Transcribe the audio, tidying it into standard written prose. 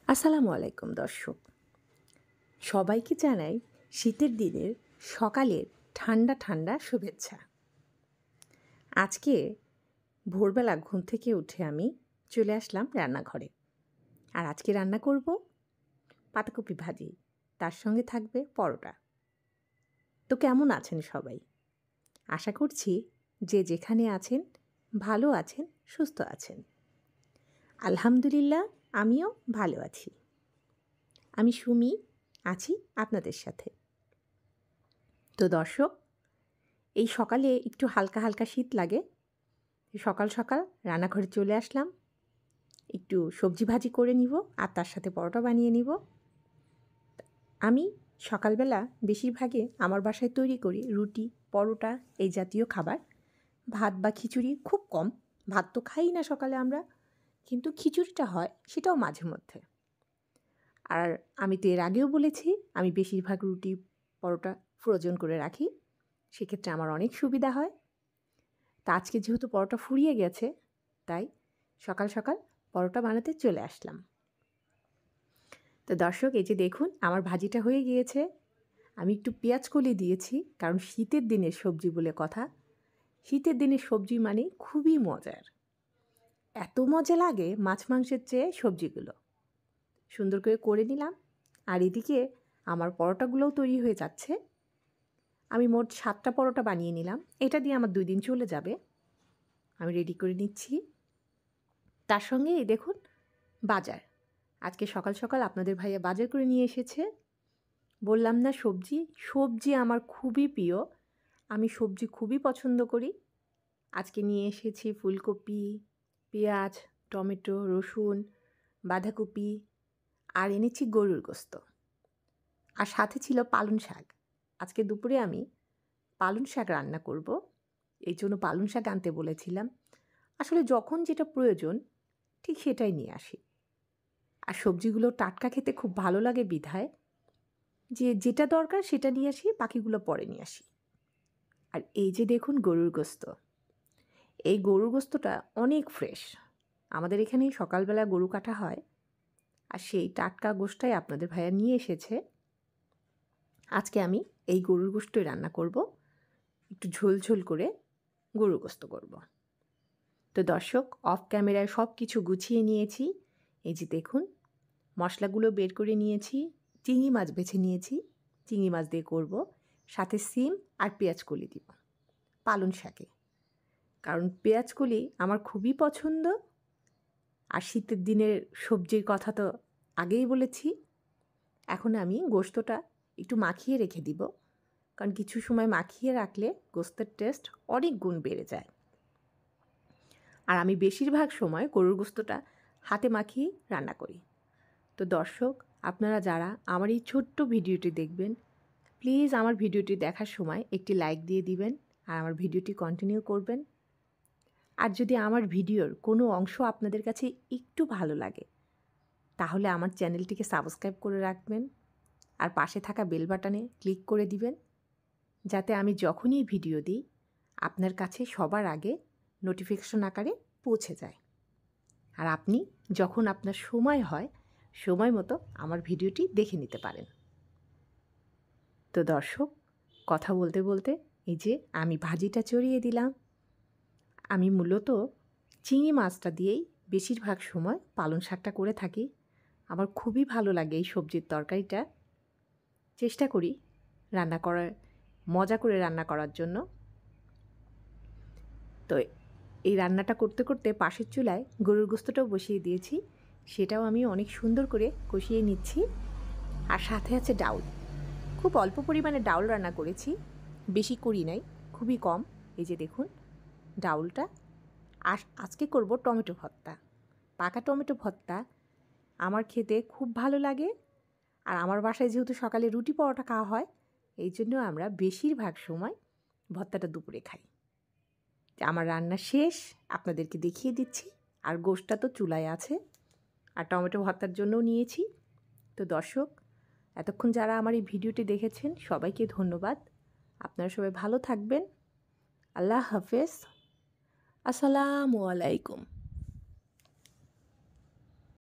আসসালামু আলাইকুম দর্শক, সবাইকে জানাই শীতের দিনের সকালের ঠান্ডা ঠান্ডা শুভেচ্ছা। আজকে ভোরবেলা ঘুম থেকে উঠে আমি চলে আসলাম রান্নাঘরে। আর আজকে রান্না করব পাতাকপি ভাজি, তার সঙ্গে থাকবে পরোটা। তো কেমন আছেন সবাই? আশা করছি যে যেখানে আছেন ভালো আছেন, সুস্থ আছেন। আলহামদুলিল্লাহ, আমিও ভালো আছি। আমি সুমি আছি আপনাদের সাথে। তো দর্শক, এই সকালে একটু হালকা হালকা শীত লাগে। সকাল সকাল রান্নাঘরে চলে আসলাম, একটু সবজি ভাজি করে নিব আর তার সাথে পরোটা বানিয়ে নিব। আমি সকালবেলা বেশিরভাগে আমার বাসায় তৈরি করি রুটি, পরোটা এই জাতীয় খাবার। ভাত বা খিচুড়ি খুব কম। ভাত তো খাই না সকালে আমরা, কিন্তু খিচুড়িটা হয়, সেটাও মাঝে মধ্যে। আর আমি তো এর আগেও বলেছি আমি বেশিরভাগ রুটি পরোটা ফ্রোজেন করে রাখি, সেক্ষেত্রে আমার অনেক সুবিধা হয়। তা আজকে যেহেতু পরোটা ফুরিয়ে গেছে, তাই সকাল সকাল পরোটা বানাতে চলে আসলাম। তো দর্শক, এই যে দেখুন আমার ভাজিটা হয়ে গিয়েছে। আমি একটু পেঁয়াজ কলি দিয়েছি, কারণ শীতের দিনের সবজি বলে কথা। শীতের দিনের সবজি মানে খুবই মজার। এত মজা লাগে মাছ মাংসের চেয়ে সবজিগুলো। সুন্দর করে নিলাম। আর এদিকে আমার পরোটাগুলোও তৈরি হয়ে যাচ্ছে। আমি মোট 7টা পরোটা বানিয়ে নিলাম। এটা দিয়ে আমার 2 দিন চলে যাবে। আমি রেডি করে নিচ্ছি। তার সঙ্গে এই দেখুন বাজার। আজকে সকাল সকাল আপনাদের ভাইয়া বাজার করে নিয়ে এসেছে। বললাম না সবজি আমার খুবই প্রিয়। আমি সবজি খুবই পছন্দ করি। আজকে নিয়ে এসেছি ফুলকপি, পেঁয়াজ, টমেটো, রসুন, বাঁধাকপি, আর এনেছি গরুর গোস্ত। আর সাথে ছিল পালং শাক। আজকে দুপুরে আমি পালং শাক রান্না করব, এই জন্য পালং শাক আনতে বলেছিলাম। আসলে যখন যেটা প্রয়োজন ঠিক সেটাই নিয়ে আসি। আর সবজিগুলো টাটকা খেতে খুব ভালো লাগে বিধায় যে যেটা দরকার সেটা নিয়ে আসি, বাকিগুলো পরে নিয়ে আসি। আর এই যে দেখুন গরুর গোস্ত। এই গরুর গোস্তটা অনেক ফ্রেশ। আমাদের এখানেই সকালবেলা গরু কাটা হয়, আর সেই টাটকা গোশটাই আপনাদের ভাইয়া নিয়ে এসেছে। আজকে আমি এই গরুর গোস্তই রান্না করব, একটু ঝোল ঝোল করে গরুর গোস্ত করব। তো দর্শক, অফ ক্যামেরায় সব কিছু গুছিয়ে নিয়েছি। এই যে দেখুন মশলাগুলো বের করে নিয়েছি। চিংড়ি মাছ বেছে নিয়েছি, চিংড়ি মাছ দিয়ে করব। সাথে সিম আর পেঁয়াজ কলি দিব পালং শাকে, কারণ পেঁয়াজ কলি আমার খুবই পছন্দ। আর শীতের দিনের সবজির কথা তো আগেই বলেছি। এখন আমি গোস্তটা একটু মাখিয়ে রেখে দিব, কারণ কিছু সময় মাখিয়ে রাখলে গোস্তের টেস্ট অনেক গুণ বেড়ে যায়। আর আমি বেশিরভাগ সময় গরুর গোস্তটা হাতে মাখিয়ে রান্না করি। তো দর্শক, আপনারা যারা আমার এই ছোট্ট ভিডিওটি দেখবেন, প্লিজ আমার ভিডিওটি দেখার সময় একটি লাইক দিয়ে দিবেন আর আমার ভিডিওটি কন্টিনিউ করবেন। আর যদি আমার ভিডিওর কোনো অংশ আপনাদের কাছে একটু ভালো লাগে, তাহলে আমার চ্যানেলটিকে সাবস্ক্রাইব করে রাখবেন আর পাশে থাকা বেল বাটনে ক্লিক করে দিবেন, যাতে আমি যখনই ভিডিও দিই আপনার কাছে সবার আগে নোটিফিকেশন আকারে পৌঁছে যায়। আর আপনি যখন আপনার সময় হয় সময় মতো আমার ভিডিওটি দেখে নিতে পারেন। তো দর্শক, কথা বলতে বলতে এই যে আমি ভাজিটা চড়িয়ে দিলাম। আমি মূলত চিংড়ি মাছটা দিয়েই বেশিরভাগ সময় পালং শাকটা করে থাকি। আমার খুবই ভালো লাগে এই সবজির তরকারিটা। চেষ্টা করি রান্না করার মজা করে রান্না করার জন্য। তো এই রান্নাটা করতে করতে পাশের চুলায় গরুর গোস্তটাও বসিয়ে দিয়েছি, সেটাও আমি অনেক সুন্দর করে কষিয়ে নিচ্ছি। আর সাথে আছে ডাউল। খুব অল্প পরিমাণে ডাউল রান্না করেছি, বেশি করি নাই, খুবই কম। এই যে দেখুন ডাউলটা। আর আজকে করব টমেটো ভর্তা। পাকা টমেটো ভর্তা আমার খেতে খুব ভালো লাগে। আর আমার বাসায় যেহেতু সকালে রুটি পরোটা খাওয়া হয়, এই জন্য আমরা বেশিরভাগ সময় ভর্তাটা দুপুরে খাই। আমার রান্না শেষ, আপনাদেরকে দেখিয়ে দিচ্ছি। আর গোশটা তো চুলায় আছে, আর টমেটো ভর্তার জন্যও নিয়েছি। তো দর্শক, এতক্ষণ যারা আমার এই ভিডিওটি দেখেছেন সবাইকে ধন্যবাদ। আপনারা সবাই ভালো থাকবেন। আল্লাহ হাফেজ। আসসালামু আলাইকুম।